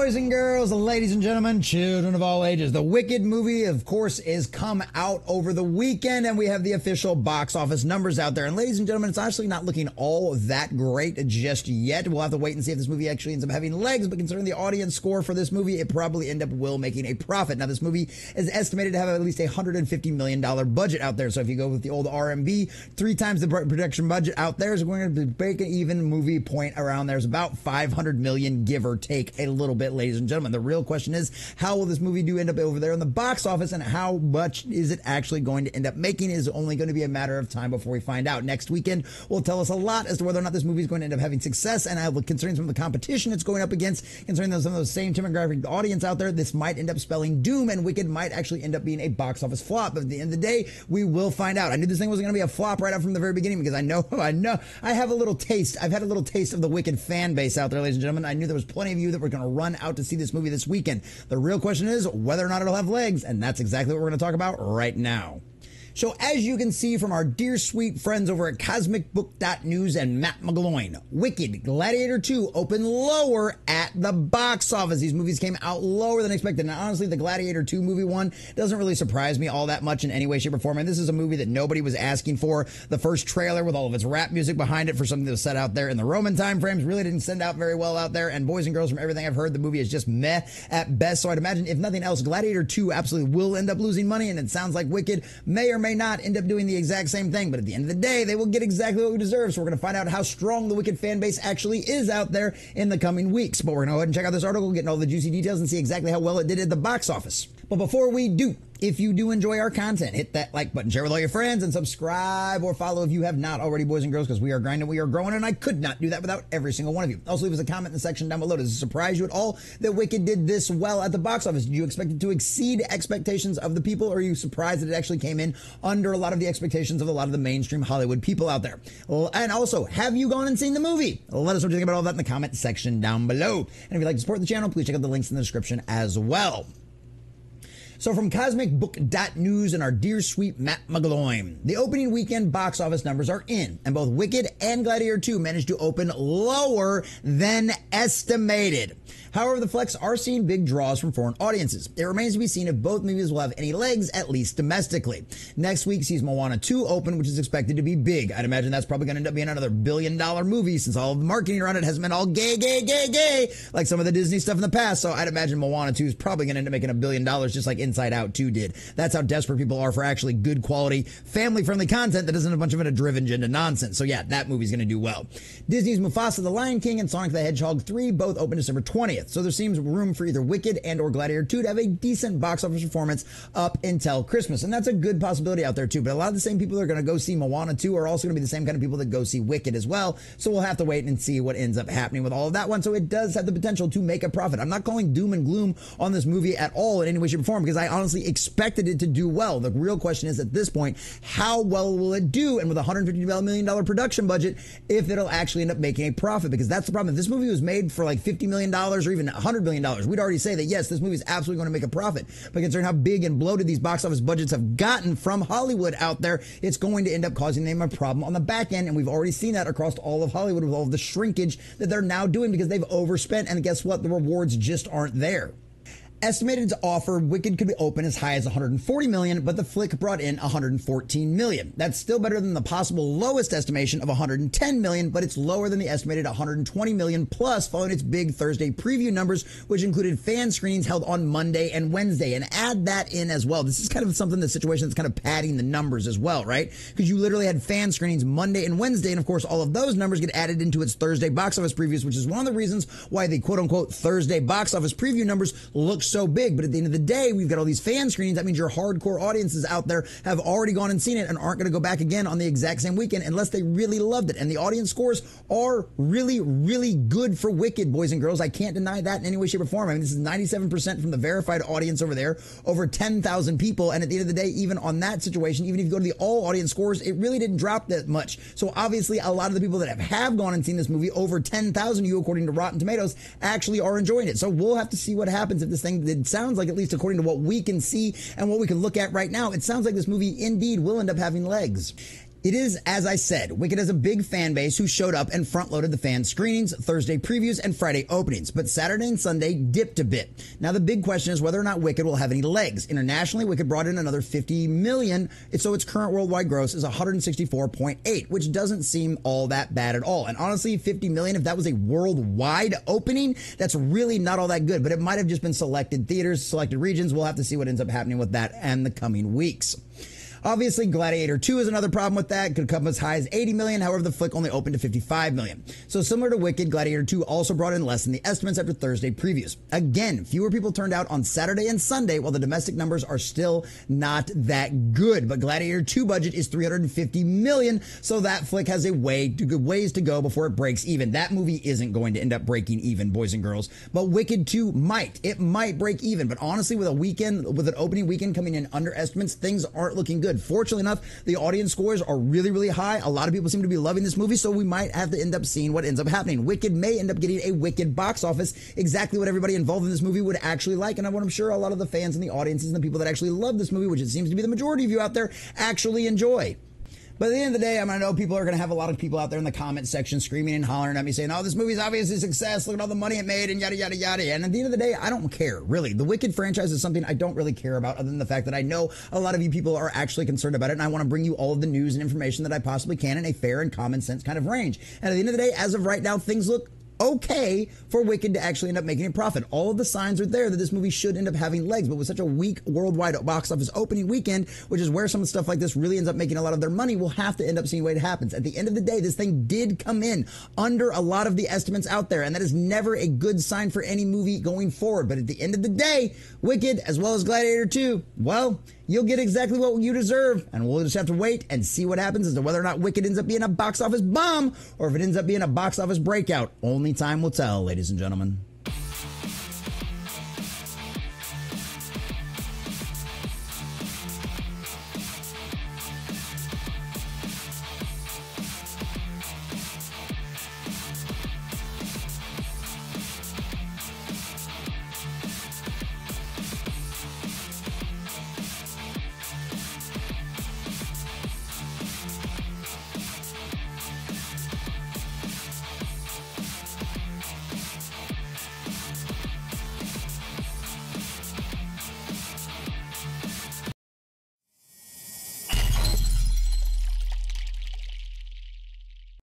boys and girls, ladies and gentlemen, children of all ages. The Wicked movie, of course, is come out over the weekend, and we have the official box office numbers out there. And ladies and gentlemen, it's actually not looking all that great just yet. We'll have to wait and see if this movie actually ends up having legs, but considering the audience score for this movie, it probably end up will making a profit. Now, this movie is estimated to have at least a $150 million budget out there. So if you go with the old RMB, 3 times the production budget out there is going to break an even movie point around there. It's about 500 million, give or take a little bit, ladies and gentlemen. The real question is, how will this movie do end up over there in the box office, and how much is it actually going to end up making is only going to be a matter of time before we find out. Next weekend will tell us a lot as to whether or not this movie is going to end up having success, and considering some of the competition it's going up against, considering some of those same demographic audience out there, this might end up spelling doom, and Wicked might actually end up being a box office flop. But at the end of the day, we will find out. I knew this thing was going to be a flop right out from the very beginning, because I know, I have a little taste. I've had a little taste of the Wicked fan base out there, ladies and gentlemen. I knew there was plenty of you that were going to run out to see this movie this weekend. The real question is whether or not it'll have legs, and that's exactly what we're going to talk about right now. So as you can see from our dear sweet friends over at CosmicBook.News and Matt McGloin, Wicked, Gladiator 2 opened lower at the box office. These movies came out lower than expected. And honestly, the Gladiator 2 movie one doesn't really surprise me all that much in any way, shape, or form. And this is a movie that nobody was asking for. The first trailer with all of its rap music behind it for something that was set out there in the Roman time frames really didn't send out very well out there. And boys and girls, from everything I've heard, the movie is just meh at best. So I'd imagine, if nothing else, Gladiator 2 absolutely will end up losing money. And it sounds like Wicked may or may not end up doing the exact same thing, but at the end of the day, they will get exactly what we deserve. So we're going to find out how strong the Wicked fan base actually is out there in the coming weeks. But we're going to go ahead and check out this article, getting all the juicy details, and see exactly how well it did at the box office. But before we do, if you do enjoy our content, hit that like button, share with all your friends, and subscribe or follow if you have not already, boys and girls, because we are grinding, we are growing, and I could not do that without every single one of you. Also, leave us a comment in the section down below. Does it surprise you at all that Wicked did this well at the box office? Did you expect it to exceed expectations of the people, or are you surprised that it actually came in under a lot of the expectations of a lot of the mainstream Hollywood people out there? And also, have you gone and seen the movie? Let us know what you think about all that in the comment section down below. And if you'd like to support the channel, please check out the links in the description as well. So from CosmicBook.News and our dear sweet Matt McGloin, the opening weekend box office numbers are in, and both Wicked and Gladiator 2 managed to open lower than estimated. However, the flicks are seeing big draws from foreign audiences. It remains to be seen if both movies will have any legs, at least domestically. Next week sees Moana 2 open, which is expected to be big. I'd imagine that's probably going to end up being another billion-dollar movie, since all of the marketing around it hasn't been all gay, like some of the Disney stuff in the past. So I'd imagine Moana 2 is probably going to end up making $1 billion, just like Inside Out 2 did. That's how desperate people are for actually good quality, family-friendly content that isn't a bunch of a driven agenda nonsense. So yeah, that movie's going to do well. Disney's Mufasa, The Lion King, and Sonic the Hedgehog 3 both open December 20th. So there seems room for either Wicked and or Gladiator 2 to have a decent box office performance up until Christmas. And that's a good possibility out there too. But a lot of the same people that are going to go see Moana 2 are also going to be the same kind of people that go see Wicked as well. So we'll have to wait and see what ends up happening with all of that one. So it does have the potential to make a profit. I'm not calling doom and gloom on this movie at all in any way, shape, or form, because I honestly expected it to do well. The real question is, at this point, how well will it do? And with a $150 million production budget, if it'll actually end up making a profit, because that's the problem. If this movie was made for like $50 million or even $100 million, we'd already say that, yes, this movie is absolutely going to make a profit. But considering how big and bloated these box office budgets have gotten from Hollywood out there, it's going to end up causing them a problem on the back end. And we've already seen that across all of Hollywood with all of the shrinkage that they're now doing, because they've overspent. And guess what? The rewards just aren't there. Estimated to offer, Wicked could be open as high as $140 million, but the flick brought in $114 million. That's still better than the possible lowest estimation of $110 million, but it's lower than the estimated $120 million plus following its big Thursday preview numbers, which included fan screenings held on Monday and Wednesday. And add that in as well. This is kind of something, the situation that's kind of padding the numbers as well, right? Because you literally had fan screenings Monday and Wednesday, and of course all of those numbers get added into its Thursday box office previews, which is one of the reasons why the quote-unquote Thursday box office preview numbers look so big. But at the end of the day, we've got all these fan screenings. That means your hardcore audiences out there have already gone and seen it and aren't going to go back again on the exact same weekend unless they really loved it. And the audience scores are really, really good for Wicked, boys and girls. I can't deny that in any way, shape, or form. I mean, this is 97% from the verified audience over there, over 10,000 people. And at the end of the day, even on that situation, even if you go to the all audience scores, it really didn't drop that much. So obviously, a lot of the people that have gone and seen this movie, over 10,000 of you, according to Rotten Tomatoes, actually are enjoying it. So we'll have to see what happens if this thing did sounds like, at least according to what we can see and what we can look at right now, it sounds like this movie indeed will end up having legs. It is, as I said, Wicked has a big fan base who showed up and front-loaded the fan screenings, Thursday previews, and Friday openings, but Saturday and Sunday dipped a bit. Now, the big question is whether or not Wicked will have any legs. Internationally, Wicked brought in another $50 million, so its current worldwide gross is 164.8, which doesn't seem all that bad at all. And honestly, $50 million, if that was a worldwide opening, that's really not all that good, but it might have just been selected theaters, selected regions. We'll have to see what ends up happening with that and the coming weeks. Obviously, Gladiator 2 is another problem with that. Could come as high as 80 million. However, the flick only opened to 55 million. So similar to Wicked, Gladiator 2 also brought in less than the estimates after Thursday previews. Again, fewer people turned out on Saturday and Sunday, while the domestic numbers are still not that good. But Gladiator 2 budget is 350 million, so that flick has a ways to go before it breaks even. That movie isn't going to end up breaking even, boys and girls. But Wicked 2 might. It might break even. But honestly, with an opening weekend coming in under estimates, things aren't looking good. Fortunately enough, the audience scores are really, really high. A lot of people seem to be loving this movie, so we might have to end up seeing what ends up happening. Wicked may end up getting a Wicked box office, exactly what everybody involved in this movie would actually like, and what I'm sure a lot of the fans and the audiences and the people that actually love this movie, which it seems to be the majority of you out there, actually enjoy. But at the end of the day, I know people are going to have a lot of people out there in the comment section screaming and hollering at me saying, oh, this movie's obviously a success. Look at all the money it made and yada, yada, yada. And at the end of the day, I don't care, really. The Wicked franchise is something I don't really care about, other than the fact that I know a lot of you people are actually concerned about it. And I want to bring you all of the news and information that I possibly can in a fair and common sense kind of range. And at the end of the day, as of right now, things look okay for Wicked to actually end up making a profit. All of the signs are there that this movie should end up having legs, but with such a weak worldwide box office opening weekend, which is where some stuff like this really ends up making a lot of their money, we'll have to end up seeing what happens. At the end of the day, this thing did come in under a lot of the estimates out there, and that is never a good sign for any movie going forward. But at the end of the day, Wicked, as well as Gladiator 2, well, you'll get exactly what you deserve, and we'll just have to wait and see what happens as to whether or not Wicked ends up being a box office bomb or if it ends up being a box office breakout. Only time will tell, ladies and gentlemen.